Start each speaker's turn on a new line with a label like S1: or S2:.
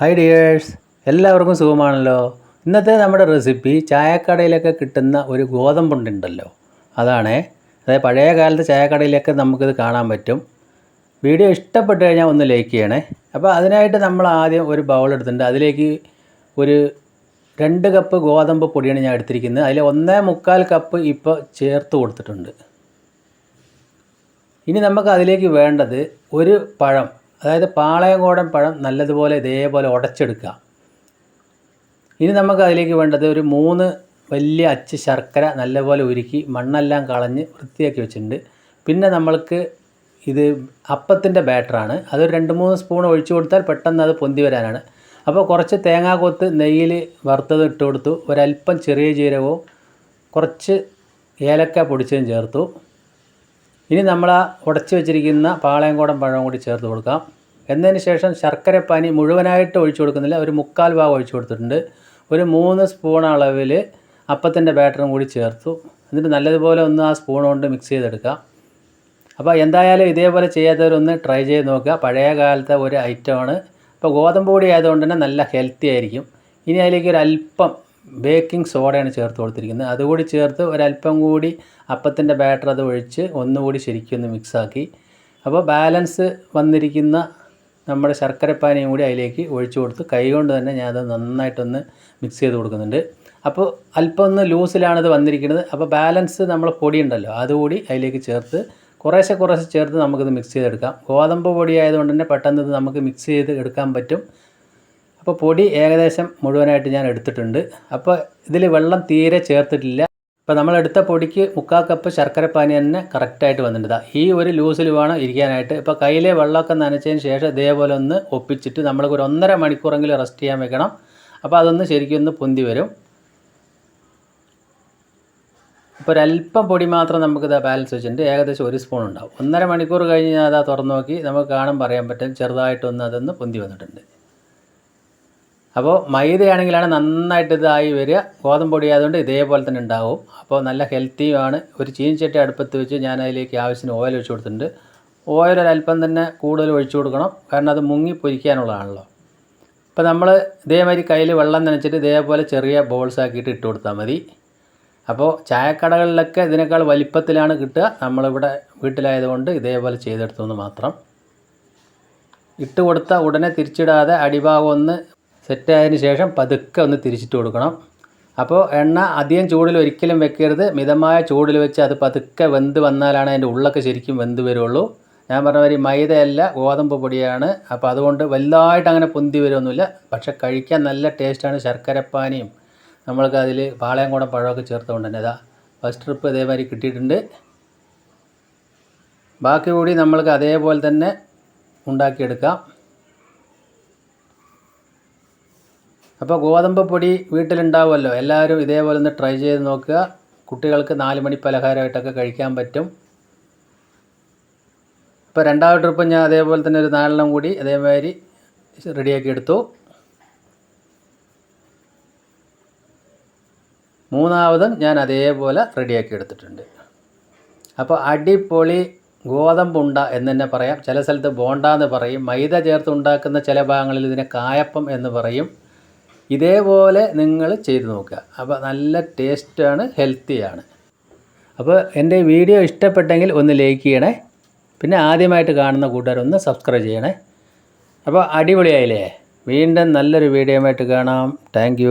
S1: Hi dears, എല്ലാവർക്കും സുഖമാണല്ലോ. ഇന്നത്തെ നമ്മുടെ റെസിപ്പി ചായക്കടയിലൊക്കെ കിട്ടുന്ന ഒരു ഗോതമ്പുണ്ടുണ്ടല്ലോ, അതായത് പഴയ കാലത്ത് ചായക്കടയിലൊക്കെ നമുക്കിത് കാണാൻ പറ്റും. വീഡിയോ ഇഷ്ടപ്പെട്ട് കഴിഞ്ഞാൽ ഒന്ന് ലൈക്ക് ചെയ്യണേ. അപ്പോൾ അതിനായിട്ട് നമ്മൾ ആദ്യം ഒരു ബൗൾ എടുത്തിട്ടുണ്ട്. അതിലേക്ക് ഒരു 2 കപ്പ് ഗോതമ്പ് പൊടിയാണ് ഞാൻ എടുത്തിരിക്കുന്നത്. അതിൽ 1.25 കപ്പ് ഇപ്പോൾ ചേർത്ത് കൊടുത്തിട്ടുണ്ട്. ഇനി നമുക്ക് അതിലേക്ക് വേണ്ടത് ഒരു പഴം, അതായത് പാളയംകോടൻ പഴം നല്ലതുപോലെ ഇതേപോലെ ഉടച്ചെടുക്കുക. ഇനി നമുക്ക് അതിലേക്ക് വേണ്ടത് ഒരു 3 വലിയ അച്ച് ശർക്കര നല്ലപോലെ ഉരുക്കി മണ്ണെല്ലാം കളഞ്ഞ് വൃത്തിയാക്കി വെച്ചിട്ടുണ്ട്. പിന്നെ നമ്മൾക്ക് ഇത് അപ്പത്തിൻ്റെ ബാറ്ററാണ്. അതൊരു 2-3 സ്പൂൺ ഒഴിച്ചു കൊടുത്താൽ പെട്ടെന്ന് അത് പൊന്തി വരാനാണ്. അപ്പോൾ കുറച്ച് തേങ്ങാക്കൊത്ത് നെയ്യിൽ വറുത്തത് ഇട്ട് കൊടുത്തു. ഒരല്പം ചെറിയ ജീരകവും കുറച്ച് ഏലക്ക പൊടിച്ചതും ചേർത്തു. ഇനി നമ്മൾ ആ ഉടച്ച് വെച്ചിരിക്കുന്ന പാളയംകോടൻ പഴം കൂടി ചേർത്ത് കൊടുക്കാം. എന്നതിന് ശേഷം ശർക്കരപ്പാനി മുഴുവനായിട്ട് ഒഴിച്ചു കൊടുക്കുന്നില്ല, ഒരു 1/4 ഭാഗം ഒഴിച്ചു കൊടുത്തിട്ടുണ്ട്. ഒരു 3 സ്പൂൺ അളവിൽ അപ്പത്തിൻ്റെ ബാറ്ററും കൂടി ചേർത്തു. എന്നിട്ട് നല്ലതുപോലെ ഒന്ന് ആ സ്പൂൺ കൊണ്ട് മിക്സ് ചെയ്തെടുക്കാം. അപ്പോൾ എന്തായാലും ഇതേപോലെ ചെയ്യാത്തവരൊന്ന് ട്രൈ ചെയ്ത് നോക്കുക. പഴയ കാലത്തെ ഒരു ഐറ്റമാണ്. ഇപ്പോൾ ഗോതമ്പ് പൊടി ആയതുകൊണ്ട് തന്നെ നല്ല ഹെൽത്തി ആയിരിക്കും. ഇനി അതിലേക്ക് ഒരു അല്പം ബേക്കിംഗ് സോഡയാണ് ചേർത്ത് കൊടുത്തിരിക്കുന്നത്. അതുകൂടി ചേർത്ത് ഒരല്പം കൂടി അപ്പത്തിൻ്റെ ബാറ്റർ അത് ഒഴിച്ച് ഒന്നുകൂടി ശരിക്കൊന്ന് മിക്സാക്കി. അപ്പോൾ ബാലൻസ് വന്നിരിക്കുന്ന നമ്മുടെ ശർക്കരപ്പാനിയും കൂടി അതിലേക്ക് ഒഴിച്ചു കൊടുത്ത് കൈകൊണ്ട് തന്നെ ഞാനത് നന്നായിട്ടൊന്ന് മിക്സ് ചെയ്ത് കൊടുക്കുന്നുണ്ട്. അപ്പോൾ അല്പം ഒന്ന് ലൂസിലാണിത് വന്നിരിക്കുന്നത്. അപ്പോൾ ബാലൻസ് നമ്മൾ പൊടി ഉണ്ടല്ലോ അതുകൂടി അതിലേക്ക് ചേർത്ത് കുറേശ്ശെ ചേർത്ത് നമുക്കിത് മിക്സ് ചെയ്തെടുക്കാം. ഗോതമ്പ് പൊടി ആയതുകൊണ്ട് തന്നെ പെട്ടെന്ന് ഇത് നമുക്ക് മിക്സ് ചെയ്ത് എടുക്കാൻ പറ്റും. അപ്പോൾ പൊടി ഏകദേശം മുഴുവനായിട്ട് ഞാൻ എടുത്തിട്ടുണ്ട്. അപ്പോൾ ഇതിൽ വെള്ളം തീരെ ചേർത്തിട്ടില്ല. ഇപ്പോൾ നമ്മളെടുത്ത പൊടിക്ക് 1/4 കപ്പ് ശർക്കരപ്പാനി തന്നെ കറക്റ്റായിട്ട് വന്നിട്ടുണ്ട്. ഈ ഒരു ലൂസിൽ വേണം ഇരിക്കാനായിട്ട്. ഇപ്പോൾ കയ്യിലെ വെള്ളമൊക്കെ നനച്ചതിന് ശേഷം ഇതേപോലെ ഒന്ന് ഒപ്പിച്ചിട്ട് നമ്മൾക്ക് ഒരു 1.5 മണിക്കൂറെങ്കിലും റെസ്റ്റ് ചെയ്യാൻ വെക്കണം. അപ്പോൾ അതൊന്ന് ശരിക്കും ഒന്ന് പൊന്തി വരും. ഇപ്പോൾ ഒരല്പം പൊടി മാത്രം നമുക്കിത് ബാലൻസ് വെച്ചിട്ടുണ്ട്. ഏകദേശം 1 സ്പൂൺ ഉണ്ടാവും. 1.5 മണിക്കൂർ കഴിഞ്ഞ് ഞാൻ അതാ തുറന്ന് നോക്കി, നമുക്ക് കാണാൻ പറയാൻ പറ്റും ചെറുതായിട്ടൊന്ന് അതൊന്ന് പൊന്തി വന്നിട്ടുണ്ട്. അപ്പോൾ മൈദയാണെങ്കിലാണ് നന്നായിട്ട് ഇതായി വരിക. ഗോതമ്പ് പൊടി ആയതുകൊണ്ട് ഇതേപോലെ തന്നെ ഉണ്ടാവും. അപ്പോൾ നല്ല ഹെൽത്തിയുമാണ്. ഒരു ചീനിച്ചട്ടി അടുപ്പത്ത് വെച്ച് ഞാൻ അതിലേക്ക് ആവശ്യത്തിന് ഓയിൽ ഒഴിച്ച് കൊടുത്തിട്ടുണ്ട്. ഓയിൽ ഒരല്പം തന്നെ കൂടുതൽ ഒഴിച്ചു കൊടുക്കണം, കാരണം അത് മുങ്ങി പൊരിക്കാനുള്ളതാണല്ലോ. ഇപ്പോൾ നമ്മൾ ഇതേമാതിരി കയ്യിൽ വെള്ളം നനച്ചിട്ട് ഇതേപോലെ ചെറിയ ബോൾസ് ആക്കിയിട്ട് ഇട്ട് കൊടുത്താൽ മതി. അപ്പോൾ ചായക്കടകളിലൊക്കെ ഇതിനേക്കാൾ വലിപ്പത്തിലാണ് കിട്ടുക. നമ്മളിവിടെ വീട്ടിലായതുകൊണ്ട് ഇതേപോലെ ചെയ്തെടുത്തെന്ന് മാത്രം. ഇട്ട് കൊടുത്ത ഉടനെ തിരിച്ചിടാതെ അടിഭാഗം ഒന്ന് സെറ്റായതിന് ശേഷം പതുക്കെ ഒന്ന് തിരിച്ചിട്ട് കൊടുക്കണം. അപ്പോൾ എണ്ണ അധികം ചൂടിൽ ഒരിക്കലും വെക്കരുത്. മിതമായ ചൂടിൽ വെച്ച് അത് പതുക്കെ വെന്ത് വന്നാലാണ് അതിൻ്റെ ഉള്ളൊക്കെ ശരിക്കും വെന്ത് വരുള്ളൂ. ഞാൻ പറഞ്ഞ മാതിരി മൈദയല്ല, ഗോതമ്പ് പൊടിയാണ്. അപ്പോൾ അതുകൊണ്ട് വലുതായിട്ട് അങ്ങനെ പൊന്തി വരുമൊന്നുമില്ല. പക്ഷെ കഴിക്കാൻ നല്ല ടേസ്റ്റാണ്. ശർക്കരപ്പാനിയും നമ്മൾക്ക് അതിൽ പാളയംകോടൻ പഴമൊക്കെ ചേർത്തുകൊണ്ട് തന്നെ ഇതാ ഫസ്റ്റ് ട്രിപ്പ് ഇതേമാതിരി കിട്ടിയിട്ടുണ്ട്. ബാക്കി കൂടി നമ്മൾക്ക് അതേപോലെ തന്നെ ഉണ്ടാക്കിയെടുക്കാം. അപ്പോൾ ഗോതമ്പ് പൊടി വീട്ടിലുണ്ടാവുമല്ലോ, എല്ലാവരും ഇതേപോലെ ഒന്ന് ട്രൈ ചെയ്ത് നോക്കുക. കുട്ടികൾക്ക് 4 മണി പലഹാരമായിട്ടൊക്കെ കഴിക്കാൻ പറ്റും. ഇപ്പോൾ 2ാമത്തെ ട്രിപ്പ് ഞാൻ അതേപോലെ തന്നെ ഒരു 4 കൂടി അതേമാതിരി റെഡിയാക്കി എടുത്തു. 3ാമതും ഞാൻ അതേപോലെ റെഡിയാക്കി എടുത്തിട്ടുണ്ട്. അപ്പോൾ അടിപൊളി ഗോതമ്പുണ്ട എന്ന് തന്നെ പറയാം. ചില സ്ഥലത്ത് ബോണ്ട എന്ന് പറയും. മൈദ ചേർത്ത് ഉണ്ടാക്കുന്ന ചില ഭാഗങ്ങളിൽ ഇതിനെ കായപ്പം എന്ന് പറയും. ഇതേപോലെ നിങ്ങൾ ചെയ്ത് നോക്കുക. അപ്പോൾ നല്ല ടേസ്റ്റാണ്, ഹെൽത്തിയാണ്. അപ്പോൾ എൻ്റെ വീഡിയോ ഇഷ്ടപ്പെട്ടെങ്കിൽ ഒന്ന് ലൈക്ക് ചെയ്യണേ. പിന്നെ ആദ്യമായിട്ട് കാണുന്ന കൂട്ടുകാരൊന്ന് സബ്സ്ക്രൈബ് ചെയ്യണേ. അപ്പോൾ അടിപൊളിയായില്ലേ? വീണ്ടും നല്ലൊരു വീഡിയോയുമായിട്ട് കാണാം. താങ്ക്